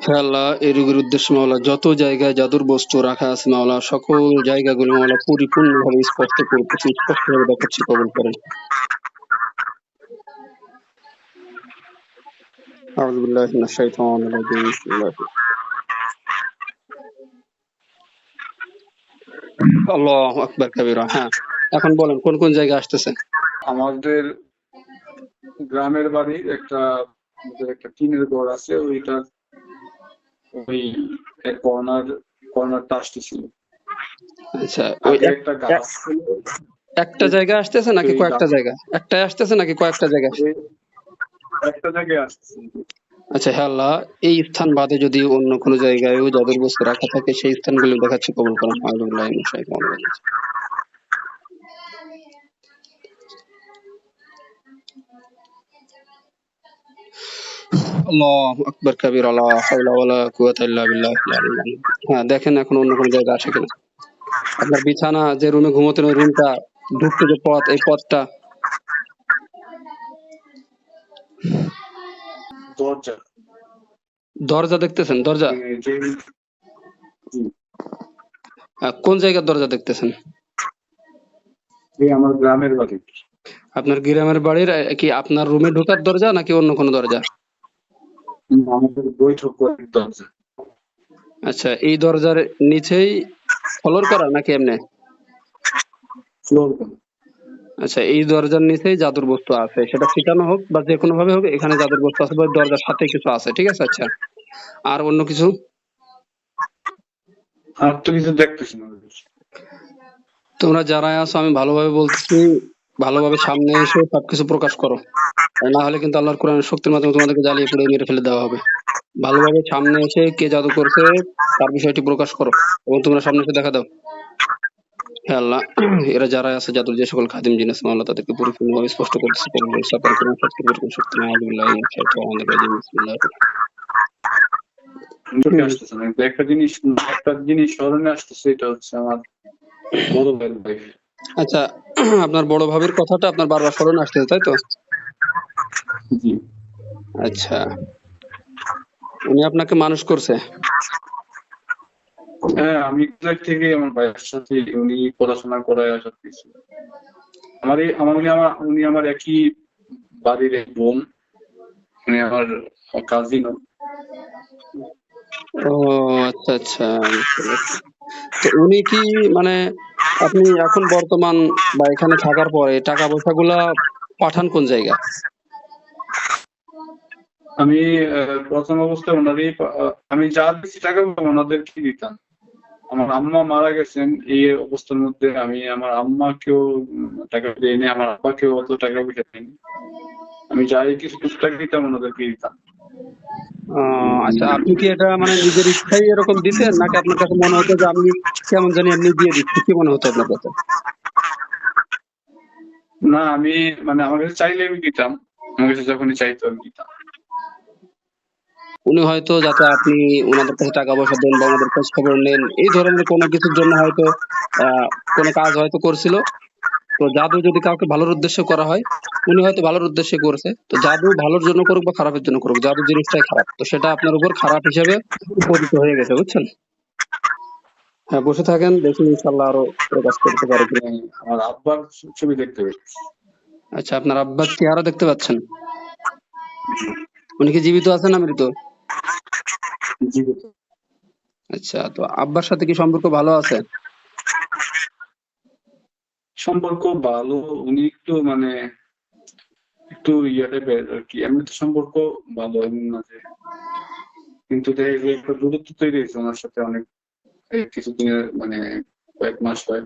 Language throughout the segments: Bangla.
হে আল্লাহ, এই রোগীর উদ্দেশ্যে মাওলা যত জায়গায় জাদুর বস্তু রাখা আছে মাওলা, সকল জায়গাগুলো মাওলা পরিপূর্ণভাবে স্পষ্ট করতেছি, স্পষ্টভাবে দেখাচ্ছি, কবুল করেন। আউযু বিল্লাহি মিনাশ শাইতানির রাজিম। বিসমিল্লাহির আল্লাহু আকবার কাবীরা। হ্যাঁ, এখন বলেন কোন কোন জায়গায় আসতেছে? আমাদের গ্রামের বাড়ির আমাদের একটা টিনের ঘর আছে, ওইটা ওই কর্নারটা আসতেছিল। আচ্ছা, ওই আগে একটা গাছ ছিল, একটা জায়গায় আসতেছে নাকি সেই কয়েকটা গাছ জায়গায়? একটাই আসতেছে নাকি কয়েকটা জায়গায়? একটা জায়গায় আসতেছিল। আচ্ছা, হে আল্লাহ, এই স্থান বাদে যদি অন্য কোনো জায়গায়ও জাদুর বস্তু রাখা থাকে সেই স্থানগুলো দেখাচ্ছি, কবুল করেন। আউযু বিল্লাহি মিনাশ শাইতানির রাজিম। আল্লাহু আকবার কাবীরা। লা হাওলা ওয়ালা কুওয়াতা ইল্লা বিল্লাহিল আলিয়্যিল আযীম। হ্যাঁ, দেখেন এখন অন্য কোনো জায়গায় আসে কিনা। আপনার বিছানা যে রুমে ঘুমোতেন ওই রুমটা ঢুকতে যে পথ, এই পথটা দরজা দরজা দেখতেছেন? দরজা কোন জায়গার দরজা দেখতেছেন? আমার গ্রামের বাড়ি। আপনার গ্রামের বাড়ির কি আপনার রুমে ঢোকার দরজা নাকি অন্য কোনো দরজা? আমাদের বৈঠক ঘরের দরজা। আচ্ছা, এই দরজার নিচেই ফ্লোর করা নাকি এমনি? ফ্লোর। আচ্ছা, এই দরজার নিচেই জাদুর বস্তু আছে, সেটা ছিটানো হোক বা যে কোনো ভাবে হোক, এখানে জাদুর বস্তু আছে বা দরজার সাথে কিছু আছে, ঠিক আছে? আচ্ছা, আর অন্য কিছু? আর তো কিছু দেখতেছি না। তোমরা যারা আছো, আমি ভালোভাবে বলতেছি, ভালোভাবে সামনে এসে সবকিছু প্রকাশ করো, না হলে কিন্তু আল্লাহর কোরআনের শক্তির মাধ্যমে তোমাদেরকে জ্বালিয়ে পুড়িয়ে মেরে ফেলে দেওয়া হবে। ভালোভাবে সামনে এসে কে জাদু করছে তার বিষয়টি প্রকাশ করো এবং তোমরা সামনে এসে দেখা দাও। হে আল্লাহ, এরা যারা আছে জাদুর যে সকল খাদিম জিন আছে আল্লাহ তাদেরকে পরিপূর্ণভাবে স্পষ্ট করতেছে, সাপার কোরআন শক্তির বেরকম শক্তি না আউযু বিল্লাহি মিনাশ শাইতানির রাজিম। বিসমিল্লাহির চোখে আসতেছে না, কিন্তু একটা জিনিস স্মরণে আসতেছে, এটা হচ্ছে আমার বড় ভাইয়ের ওয়াইফ। আচ্ছা, আপনার বড় ভাবির কথাটা আপনার বারবার স্মরণে আসতেছে, তাই তো? জি। আচ্ছা, উনি আপনাকে মানুষ করছে? হ্যাঁ, আমি কলেজ থেকে আমার ভাইয়ের সাথে উনি পড়াশোনা করায় সব কিছু। উনি আমার একই বাড়ির এক বোন, উনি আমার কাজিনও। ও আচ্ছা আচ্ছা, বুঝতে পারছি। তো উনি কি মানে আপনি এখন বর্তমান বা এখানে থাকার পরে টাকা পয়সাগুলা পাঠান কোন জায়গায়? আমি প্রথম অবস্থায় আমি যা বেশি টাকা পাবো ওনাদেরকে দিতাম। আমার আম্মা মারা গেছেন, এই অবস্থার মধ্যে আমি আমার আম্মাকেও টাকা দিইনি, আমার আব্বাকেও অত টাকা পয়সা দিইনি। আমি যাই কিছু টুকটাক দিতাম ওনাদেরকে দিতাম। আচ্ছা, আপনি কি এটা মানে নিজের ইচ্ছাই এরকম দিতেন নাকি আপনার কাছে মনে হতো যে আমি কেমন জানি এমনি দিয়ে দিচ্ছি, কি মনে হতো আপনার কাছে? না, আমি আমার কাছে চাইলে আমি দিতাম, আমার কাছে যখনই চাইতো আমি দিতাম। উনি হয়তো যাতে আপনি ওনাদের কাছে টাকা পয়সা দেন বা ওনাদের খোঁজ খবর নেন এই ধরনের কোনো কিছুর জন্য হয়তো কোনো কাজ হয়তো করছিল। তো জাদু যদি কাউকে ভালোর উদ্দেশ্যে করা হয়, উনি হয়তো ভালোর উদ্দেশ্যে করছে। তো জাদু ভালোর জন্য করুক বা খারাপের জন্য করুক, জাদু জিনিসটাই খারাপ, তো সেটা আপনার উপর খারাপ হিসেবে উপনীত হয়ে গেছে, বুঝছেন? হ্যাঁ, বসে থাকেন, দেখি ইনশাল্লাহ আরো প্রকাশ করতে পারে কিনা। আমি আমার আব্বার ছবি দেখতে পেয়েছি। আচ্ছা, আপনার আব্বার চেহারা দেখতে পাচ্ছেন? উনি কি জীবিত আছেন না মৃত? জীবিত। আচ্ছা, তো আব্বার সাথে কি সম্পর্ক ভালো আছে? সম্পর্ক ভালো, উনি একটু একটু ইয়ে টাইপের আর কি, এমনি তো সম্পর্ক ভালো, এমন না যে, কিন্তু দেখা যায় একটা দূরত্ব তৈরি হয়েছে ওনার সাথে অনেক, এই কিছুদিনের কয়েক মাস হয়।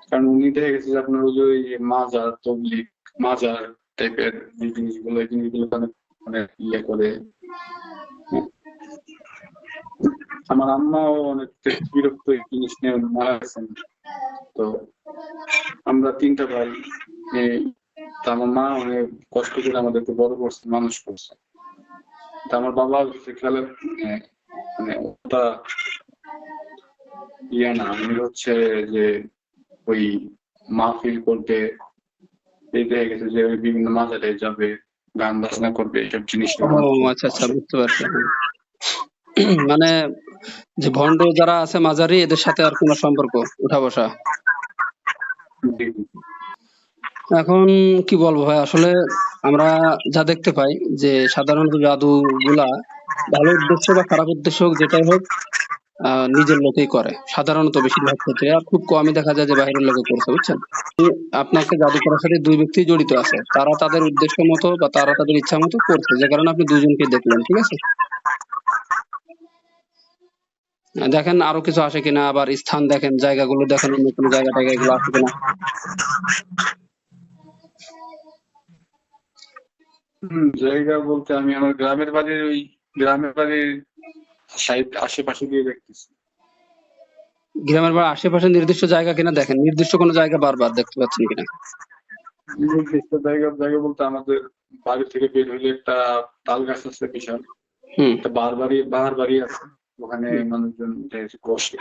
কারণ উনি দেখা গেছে যে আপনার ওই যে ওই মাজার তবলিগ, মাজার টাইপের যে জিনিসগুলো, এই জিনিসগুলো অনেক অনেক ইয়ে করে। আমার আম্মাও অনেক বিরক্ত এই জিনিস নিয়ে মারা গেছেন। তো আমরা তিনটা ভাই, এই তা আমার মা অনেক কষ্ট করে আমাদেরকে বড় করছে, মানুষ করছে। তা আমার বাবা সেখানে ওটা ইয়ে না, উনি হচ্ছে যে ওই মাহফিল করবে, এই দেখা গেছে যে ওই বিভিন্ন মাজারে যাবে, গান বাজনা করবে, এইসব জিনিস ও আচ্ছা আচ্ছা, বুঝতে পারছি। মানে যে ভণ্ড যারা আছে মাজারি এদের সাথে আর কোনো সম্পর্ক উঠা বসা। জি, জি। এখন কি বলবো ভাই, আসলে আমরা যা দেখতে পাই যে সাধারণত জাদুগুলা ভালো উদ্দেশ্য বা খারাপ উদ্দেশ্য হোক যেটাই হোক নিজের লোকেই করে সাধারণত বেশিরভাগ ক্ষেত্রে, আর খুব কমই দেখা যায় যে বাইরের লোকে করছে, বুঝছেন। আপনাকে জাদু করার সাথে দুই ব্যক্তি জড়িত আছে, তারা তাদের উদ্দেশ্য মতো বা তারা তাদের ইচ্ছা মতো করছে, যে কারণে আপনি দুজনকে দেখলেন, ঠিক আছে। দেখেন আরো কিছু আসে কিনা, আবার স্থান দেখেন, জায়গাগুলো দেখেন, অন্য কোনো জায়গা টায়গা এগুলো আসে কিনা। জায়গা বলতে আমি আমার গ্রামের বাড়ির সাইড আশেপাশে দিয়ে দেখতেছি। গ্রামের বা আশেপাশে নির্দিষ্ট জায়গা কিনা দেখেন, নির্দিষ্ট কোনো জায়গা বারবার দেখতে পাচ্ছেন কিনা। নির্দিষ্ট জায়গা বলতে আমাদের বাড়ি থেকে বের হইলে একটা তাল গাছ আছে বিশাল, হুম। একটা বাহার বাড়ি আছে, ওখানে মানুষজন বসে।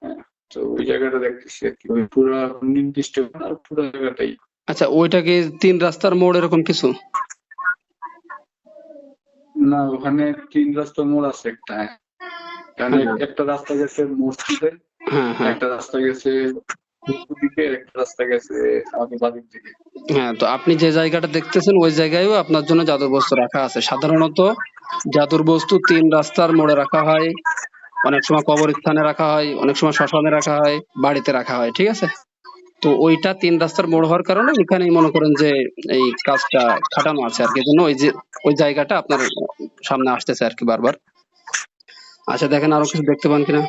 হ্যাঁ, তো ওই জায়গাটা দেখতেছি আর কি, ওই পুরা নির্দিষ্ট না, পুরো জায়গাটাই। আচ্ছা, ওইটা কি তিন রাস্তার মোড় এরকম কিছু? না, ওখানে 3 রাস্তার মোড় আছে একটা। মানে হ্যাঁ, একটা রাস্তা গেছে মসজিদে, হ্যাঁ, হ্যাঁ, একটা রাস্তা গেছে পূর্ব দিকে, একটা রাস্তা গেছে আমাদের বাড়ির দিকে। হ্যাঁ। তো আপনি যে জায়গাটা দেখতেছেন ওই জায়গায়ও আপনার জন্য জাদুর বস্তু রাখা আছে। সাধারণত জাদুর বস্তু তিন রাস্তার মোড়ে রাখা হয়, অনেক সময় কবরস্থানে রাখা হয়, অনেক সময় শ্মশানে রাখা হয়, বাড়িতে রাখা হয়, ঠিক আছে। তো ওইটা তিন রাস্তার মোড় হওয়ার কারণে ওইখানেই মনে করেন যে এই কাজটা খাটানো আছে আর কি, জন্য ওই যে ওই জায়গাটা আপনার সামনে আসতেছে আর কি বারবার। আচ্ছা, দেখেন আরো কিছু দেখতে পান কিনা।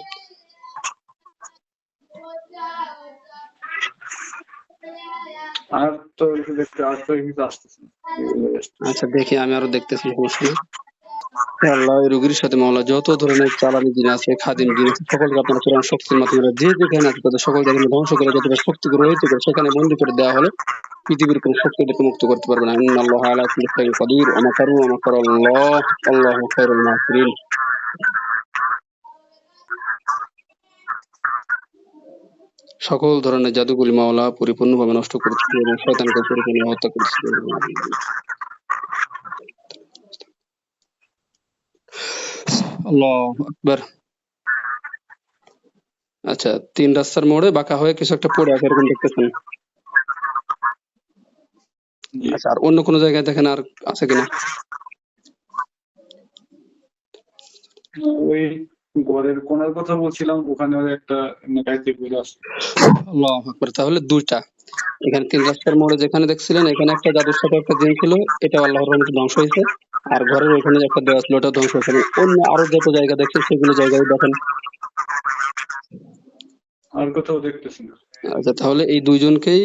আর তো কিছু দেখতে, আর তো কিছু আসতেছে না। এগুলোই আসতেছে। আচ্ছা, দেখি আমি আরো দেখতেছি, সমস্যা নেই। হে আল্লাহ, এই রোগীর সাথে মাওলা যত ধরনের চালানি জিন আছে, খাদিম জিন আছে, সকলকে আপনার কোরআন শক্তির মাধ্যমে যে যেখানে আছে তাদের সকলকে আপনি ধ্বংস করে যতটা শক্তি রয়েছে করে সেখানে বন্দী করে দেওয়া হলে পৃথিবীর কোন শক্তি এদেরকে মুক্ত করতে পারবে না। ইন্নাল্লাহা আলা কুল্লি শাইইন কাদির ওয়া মাকারু ওয়া মাকারাল্লাহ আল্লাহু খায়রুল মাকিরিন। সকল ধরনের জাদুগুলি মাওলা পরিপূর্ণভাবে নষ্ট করেছে এবং শয়তানকে পরিপূর্ণভাবে হত্যা করেছে। আল্লাহু আকবার। আচ্ছা, তিন রাস্তার মোড়ে বাঁকা হয়ে কিছু একটা পড়ে আছে এরকম দেখতেছেন। জি। আচ্ছা, আর অন্য কোনো জায়গায় দেখেন আর আছে কিনা। ওই ঘরের কোণার কথা বলছিলাম, ওখানে একটা নেকাইতে বইরা আছে। আল্লাহু আকবার। তাহলে দুইটা, এখানে তিন রাস্তার মোড়ে যেখানে দেখছিলেন এখানে একটা জাদুর সাথে একটা জিন ছিল, এটা আল্লাহর রহমতে ধ্বংস হয়েছে। আর ঘরের ওইখানে যে একটা দেওয়া ছিল ওটা ধ্বংস হয়েছে, এবং অন্য আরো যত জায়গা দেখছেন সেগুলো জায়গায় দেখেন। আর কোথাও দেখতেছি না। আচ্ছা, তাহলে এই দুইজনকেই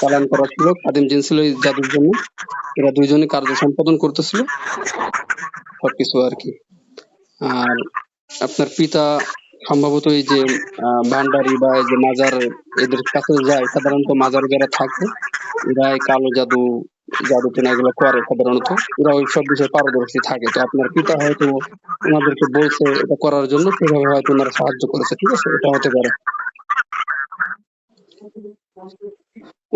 চালান করা ছিল, খাদিম জিন ছিল এই জাদুর জন্য। এরা দুইজনই কার্য সম্পাদন করতেছিল সবকিছু আর কি। আর আপনার পিতা সম্ভবত এই যে ভান্ডারি বা এই যে মাজার এদের কাছে যায়, সাধারণত মাজারে যারা থাকে এরা এই কালো জাদু জাদু টোনা এগুলো করে সাধারণত, এরা ওই সব বিষয়ে পারদর্শী থাকে। তো আপনার পিতা হয়তো ওনাদেরকে বলছে এটা করার জন্য, সেভাবে হয়তো ওনারা সাহায্য করেছে, ঠিক আছে, এটা হতে পারে।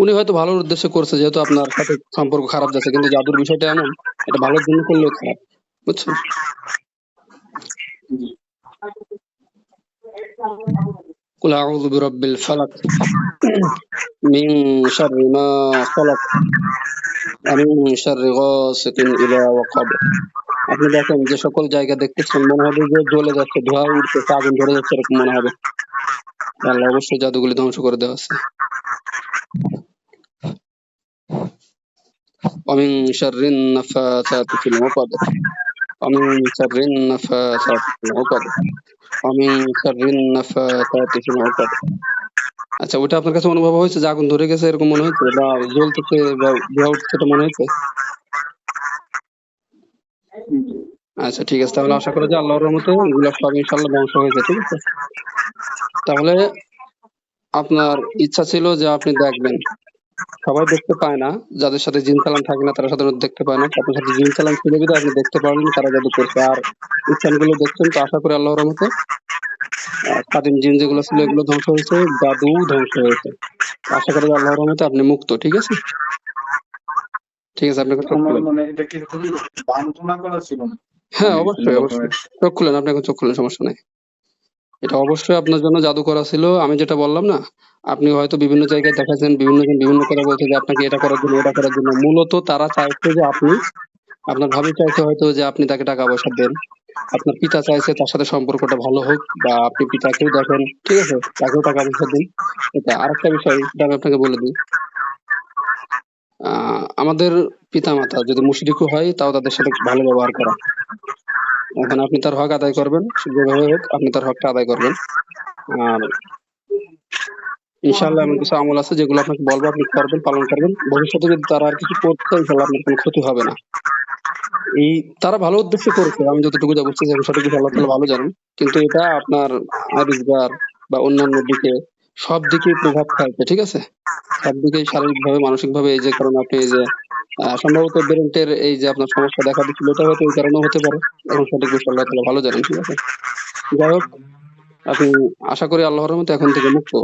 উনি হয়তো ভালোর উদ্দেশ্যে করছে, যেহেতু আপনার সাথে সম্পর্ক খারাপ যাচ্ছে, কিন্তু জাদুর বিষয়টা এমন, এটা ভালোর জন্য করলেও খারাপ, বুঝছেন। জি। কুল আউযু বিরাব্বিল ফালাক মিন শাররি মা খালাক ওয়া মিন শাররি গাসিকিন ইযা ওয়াকাব। আপনি দেখেন যে সকল জায়গা দেখতেছেন মনে হবে যে জ্বলে যাচ্ছে, ধোঁয়া উঠতেছে, আগুন ধরে যাচ্ছে, এরকম মনে হবে। আল্লাহ অবশ্যই জাদুগুলি ধ্বংস করে দেওয়া আছে। ওয়া মিন শাররিন নাফাসাতি ফিল উকাদ ওয়া মিন শাররিন নাফাসাতি ফিল উকাদ ওয়া মিন শাররিন নাফাসাতি ফিল উকাদ। আচ্ছা, ওটা আপনার কাছে অনুভব হয়েছে যে আগুন ধরে গেছে এরকম মনে হয়েছে, বা জ্বলতেছে বা ধোঁয়া উঠছে এটা মনে হয়েছে? জি। আচ্ছা, ঠিক আছে, তাহলে আশা করা যায় আল্লাহর রহমতে এগুলো সব ইনশাআল্লাহ ধ্বংস হয়েছে, ঠিক আছে। তাহলে আপনার ইচ্ছা ছিল যে আপনি দেখবেন, সবাই দেখতে পায় না, যাদের সাথে জিন চালান থাকে না তারা সাধারণত দেখতে পায় না। তো আপনার সাথে জিন চালান ছিল বিধায় আপনি দেখতে পারলেন কারা জাদু করছে, আর স্থানগুলো দেখছেন। তো আশা করি আল্লাহর রহমতে খাদিম জিন যেগুলো ছিল এগুলো ধ্বংস হয়েছে, জাদু ধ্বংস হয়েছে। আশা করি আল্লাহর রহমতে আপনি মুক্ত, ঠিক আছে। ঠিক আছে, আপনাকে চোখ আমার খুলেন। মানে এটা কি বান্ধনা করা ছিল না? হ্যাঁ, মানে কোনো অবশ্যই, অবশ্যই। রকমের চোখ খুলেন, আপনি এখন চোখ খুলেন, সমস্যা নাই। এটা অবশ্যই আপনার জন্য জাদু করা ছিল। আমি যেটা বললাম না? আপনি হয়তো বিভিন্ন জায়গায় দেখাচ্ছেন, বিভিন্ন জন বিভিন্ন কথা বলছে যে আপনাকে এটা করার জন্য, ওটা করার জন্য। মূলত তারা চাইছে যে আপনি, আপনার ভাবি চাইছে হয়তো যে আপনি তাকে টাকা-পয়সা দেন। আপনার পিতা চাইছে তার সাথে সম্পর্কটা ভালো হোক, বা আপনি পিতাকেও দেখেন, ঠিক আছে? তাকেও টাকা-পয়সা দিন। এটা। আরেকটা বিষয় এটা আমি আপনাকে বলে দিই। আ আমাদের পিতামাতা যদি মুশরিকও হয় তাও তাদের সাথে ভালো ব্যবহার করা। এখন আপনি তার হক আদায় করবেন। যেভাবে হোক আপনি তার হকটা আদায় করবেন। আর ইনশাআল্লাহ এমন কিছু আমল আছে যেগুলো আপনাকে বলবো, আপনি করবেন, পালন করবেন। ভবিষ্যতে যদি তারা আর কিছু করতে চায় ইনশাআল্লাহ আপনার কোনো ক্ষতি হবে না। এই তারা ভালো উদ্দেশ্যে করেছে। আমি যতটুকু যা বুঝতেছি এখন সঠিক বিষয় আল্লাহ তাআলা ভালো জানেন। কিন্তু এটা আপনার আয়-রোজগার বা অন্যান্য দিকে সব দিকেই প্রভাব ফেলবে। ঠিক আছে? সব দিকেই শারীরিকভাবে, মানসিকভাবে, এই যে কারণে আপনি এই যে সম্ভবত ব্রেইনের এই যে আপনার সমস্যা দেখা দিচ্ছিল এটা হয়তো এই কারণেও হতে পারে। এখন সঠিক বিষয় আল্লাহ তাআলা ভালো জানেন। ঠিক আছে? যাই হোক, আপনি আশা করি আল্লাহর রহমতে এখন থেকে মুক্ত।